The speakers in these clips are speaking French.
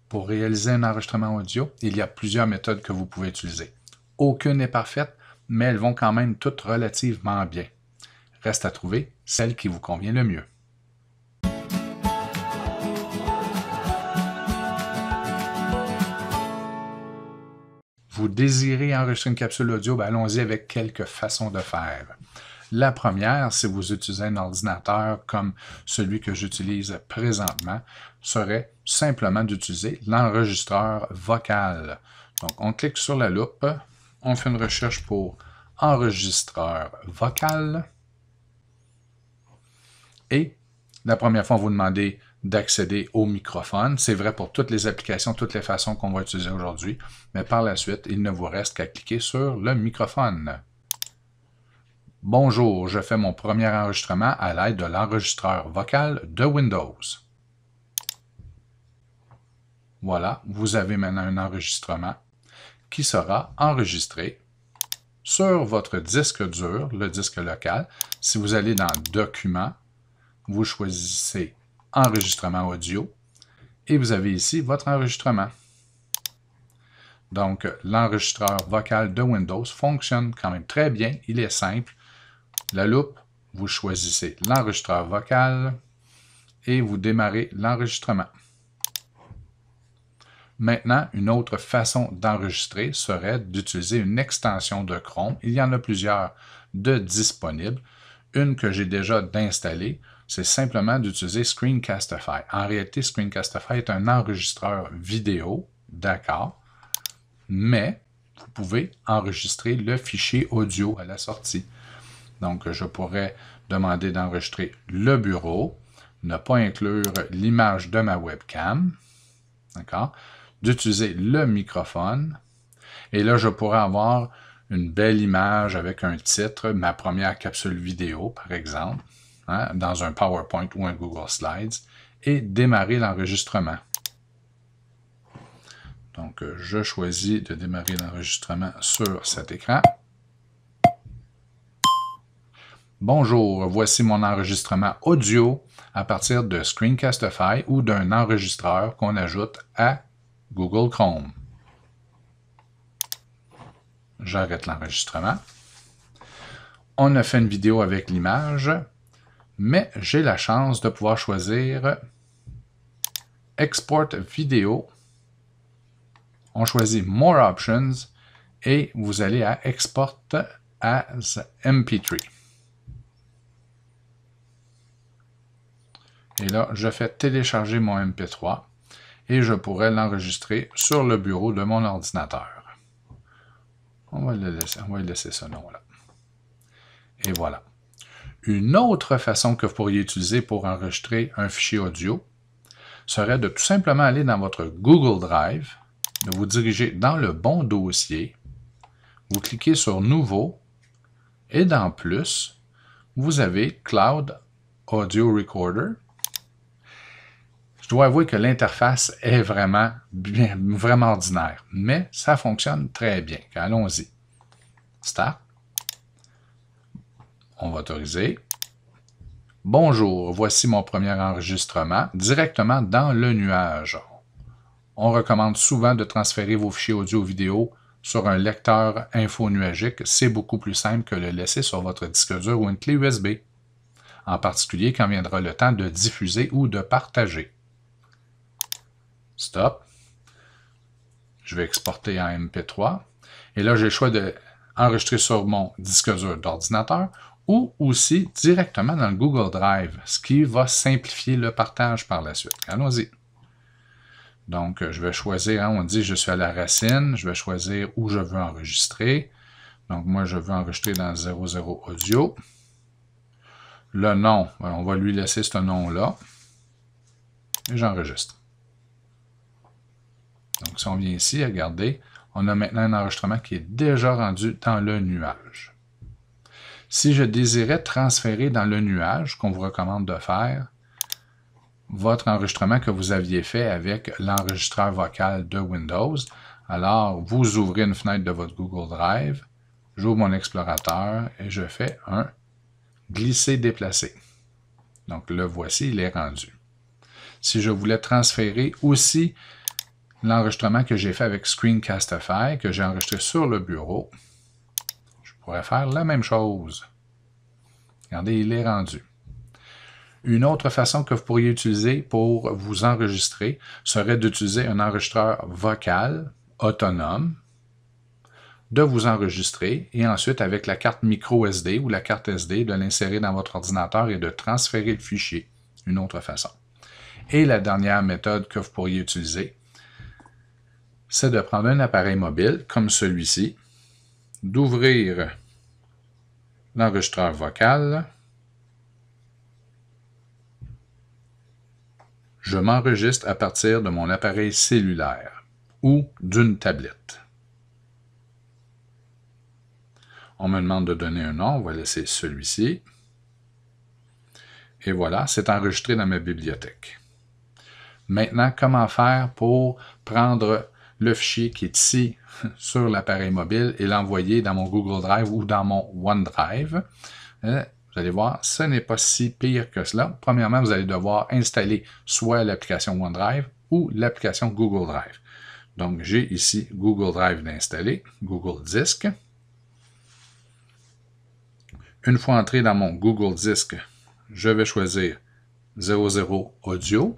Pour réaliser un enregistrement audio, il y a plusieurs méthodes que vous pouvez utiliser. Aucune n'est parfaite, mais elles vont quand même toutes relativement bien. Reste à trouver celle qui vous convient le mieux. Vous désirez enregistrer une capsule audio? Allons-y avec quelques façons de faire. La première, si vous utilisez un ordinateur comme celui que j'utilise présentement, serait simplement d'utiliser l'enregistreur vocal. Donc, on clique sur la loupe, on fait une recherche pour enregistreur vocal et la première fois, on vous demande d'accéder au microphone. C'est vrai pour toutes les applications, toutes les façons qu'on va utiliser aujourd'hui, mais par la suite, il ne vous reste qu'à cliquer sur le microphone. Bonjour, je fais mon premier enregistrement à l'aide de l'enregistreur vocal de Windows. Voilà, vous avez maintenant un enregistrement qui sera enregistré sur votre disque dur, le disque local. Si vous allez dans Documents, vous choisissez Enregistrement audio et vous avez ici votre enregistrement. Donc, l'enregistreur vocal de Windows fonctionne quand même très bien, il est simple. La loupe, vous choisissez l'enregistreur vocal et vous démarrez l'enregistrement. Maintenant, une autre façon d'enregistrer serait d'utiliser une extension de Chrome. Il y en a plusieurs de disponibles. Une que j'ai déjà d'installer, c'est simplement d'utiliser Screencastify. En réalité, Screencastify est un enregistreur vidéo, d'accord, mais vous pouvez enregistrer le fichier audio à la sortie. Donc, je pourrais demander d'enregistrer le bureau, ne pas inclure l'image de ma webcam, d'accord, d'utiliser le microphone, et là, je pourrais avoir une belle image avec un titre, ma première capsule vidéo, par exemple, hein, dans un PowerPoint ou un Google Slides, et démarrer l'enregistrement. Donc, je choisis de démarrer l'enregistrement sur cet écran. Bonjour, voici mon enregistrement audio à partir de Screencastify ou d'un enregistreur qu'on ajoute à Google Chrome. J'arrête l'enregistrement. On a fait une vidéo avec l'image, mais j'ai la chance de pouvoir choisir Export Video. On choisit More Options et vous allez à Export as MP3. Et là, je fais télécharger mon MP3 et je pourrais l'enregistrer sur le bureau de mon ordinateur. On va laisser ce nom-là. Et voilà. Une autre façon que vous pourriez utiliser pour enregistrer un fichier audio serait de tout simplement aller dans votre Google Drive, de vous diriger dans le bon dossier, vous cliquez sur Nouveau et dans Plus, vous avez Cloud Audio Recorder. Je dois avouer que l'interface est vraiment ordinaire, mais ça fonctionne très bien. Allons-y. Start. On va autoriser. Bonjour, voici mon premier enregistrement directement dans le nuage. On recommande souvent de transférer vos fichiers audio-vidéo sur un lecteur infonuagique. C'est beaucoup plus simple que le laisser sur votre disque dur ou une clé USB, en particulier quand viendra le temps de diffuser ou de partager. Stop. Je vais exporter en MP3. Et là, j'ai le choix d'enregistrer sur mon disque dur d'ordinateur ou aussi directement dans le Google Drive, ce qui va simplifier le partage par la suite. Allons-y. Donc, je vais choisir, hein, on dit je suis à la racine, je vais choisir où je veux enregistrer. Donc, moi, je veux enregistrer dans 00 Audio. Le nom, on va lui laisser ce nom-là. Et j'enregistre. Donc, si on vient ici, regardez, on a maintenant un enregistrement qui est déjà rendu dans le nuage. Si je désirais transférer dans le nuage, qu'on vous recommande de faire, votre enregistrement que vous aviez fait avec l'enregistreur vocal de Windows, alors vous ouvrez une fenêtre de votre Google Drive, j'ouvre mon explorateur et je fais un glisser-déplacer. Donc le voici, il est rendu. Si je voulais transférer aussi l'enregistrement que j'ai fait avec Screencastify, que j'ai enregistré sur le bureau, je pourrais faire la même chose. Regardez, il est rendu. Une autre façon que vous pourriez utiliser pour vous enregistrer serait d'utiliser un enregistreur vocal autonome, de vous enregistrer et ensuite avec la carte micro SD ou la carte SD de l'insérer dans votre ordinateur et de transférer le fichier. Une autre façon. Et la dernière méthode que vous pourriez utiliser, c'est de prendre un appareil mobile comme celui-ci, d'ouvrir l'enregistreur vocal. Je m'enregistre à partir de mon appareil cellulaire ou d'une tablette. On me demande de donner un nom, on va laisser celui-ci. Et voilà, c'est enregistré dans ma bibliothèque. Maintenant, comment faire pour prendre le fichier qui est ici sur l'appareil mobile et l'envoyer dans mon Google Drive ou dans mon OneDrive? Vous allez voir, ce n'est pas si pire que cela. Premièrement, vous allez devoir installer soit l'application OneDrive ou l'application Google Drive. Donc, j'ai ici Google Drive d'installer, Google Disk. Une fois entré dans mon Google Disk, je vais choisir 00 Audio.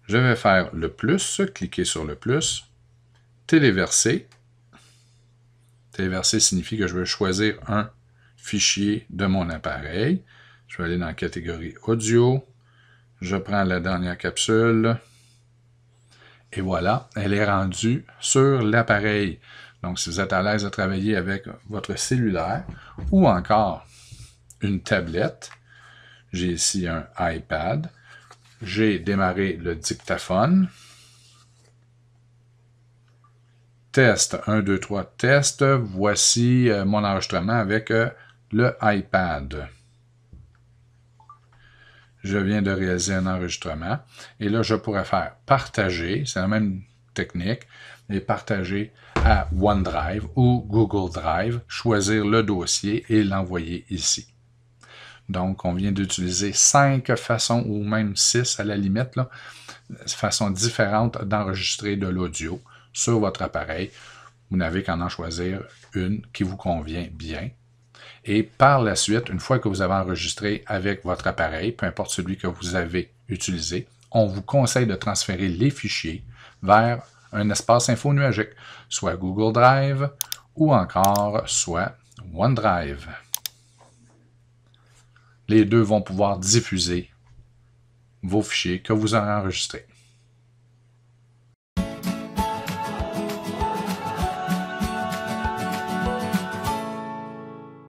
Je vais faire le plus, cliquer sur le plus, téléverser. Téléverser signifie que je vais choisir un fichier de mon appareil. Je vais aller dans la catégorie audio. Je prends la dernière capsule. Et voilà, elle est rendue sur l'appareil. Donc, si vous êtes à l'aise de travailler avec votre cellulaire ou encore une tablette, j'ai ici un iPad. J'ai démarré le dictaphone. Test 1, 2, 3, test. Voici mon enregistrement avec le iPad. Je viens de réaliser un enregistrement. Et là, je pourrais faire partager. C'est la même technique. Et partager à OneDrive ou Google Drive. Choisir le dossier et l'envoyer ici. Donc, on vient d'utiliser 5 façons, ou même 6 à la limite, là, façons différentes d'enregistrer de l'audio sur votre appareil. Vous n'avez qu'à en choisir une qui vous convient bien. Et par la suite, une fois que vous avez enregistré avec votre appareil, peu importe celui que vous avez utilisé, on vous conseille de transférer les fichiers vers un espace info nuagique, soit Google Drive ou encore soit OneDrive. Les deux vont pouvoir diffuser vos fichiers que vous aurez enregistrés.